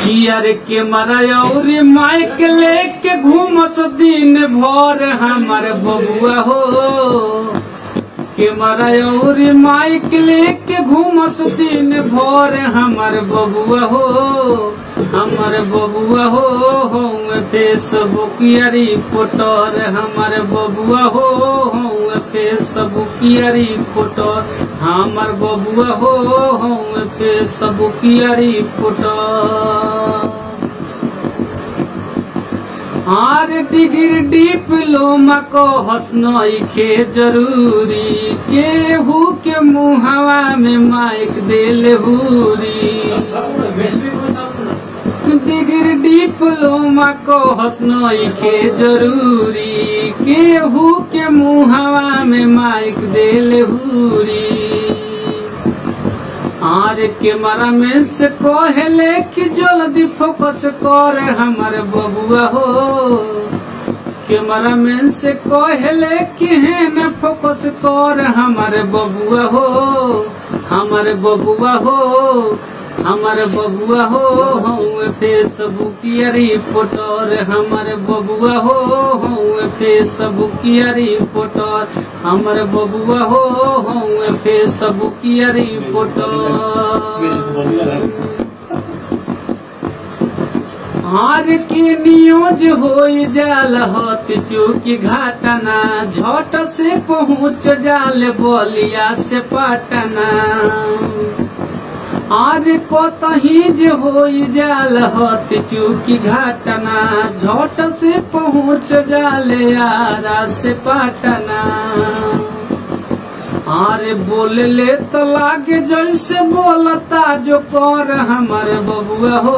कियर के मरयौरी माइक लेके घूमस दिन भर हमर बबुआ हो। के मरयौरी माइक लेके घूमस दिन भर हमर बबुआ हो। हमर बबुआ हो फेसबुक रिपोर्टर हमर बबुआ हो फेसबुक रिपोर्टर हमर बबुआ हो फेसबुक रिपोर्टर। आर डिग्री डिप्लोमा को हसनइखे जरूरी केहू के मुहवा में माइक देले हुरी। डिग्री डिप्लोमा को हसनइखे जरूरी केहू के मुहवा में माइक देले हुरी। आर कैमरा में से कहले कि जल्दी फोकस कर हमर बबुआ हो। कैमरा में से कहले कि है न फोकस कर हमर बबुआ हो। हमर बबुआ हो हमर बबुआ हो फेसबुक रिपोर्टर हमर बबुआ हो फेसबुक रिपोर्टर हमर बबुआ हो फेसबुक रिपोर्टर। हार के न्यूज हो जाल हत चूकी घटना झट से पहुँच जाल बलिया से पटना। आर कतही जे हो जाल हत चूकी घटना झट से पहुँच जाले आरा से पटना। आरे बोलले तो लागे जैसे बोलता जो कर हमर बबुआ हो।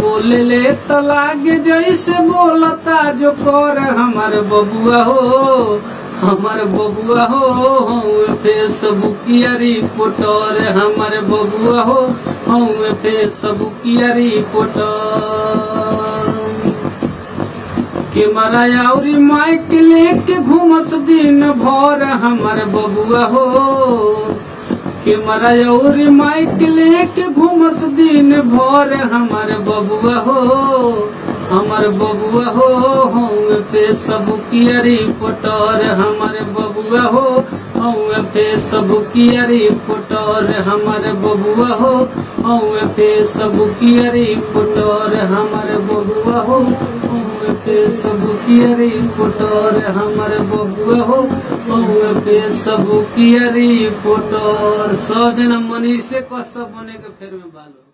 बोलले तो लागे जैसे बोलता जो कर हमर बबुआ हो। हमर बबुआ हो फेसबुक रिपोर्टर हमर बबुआ हो फेसबुक रिपोर्टर। कैमरा औरी माइक लेके घूमस दिन भर हमर बबुआ हो। कैमरा औरी माइक लेके घूमस दिन भर हमर बबुआ हो। हमर बबुआ हो फेसबुक रिपोर्टर हमर बबुआ हो फेसबुक रिपोर्टर हमर बबुआ हो फेसबुक रिपोर्टर हमर बबुआ हो फेसबुक रिपोर्टर हमर बबुआ हो फेसबुक रिपोर्टर। सब जना मनीष से कस बने के फेर में बालो।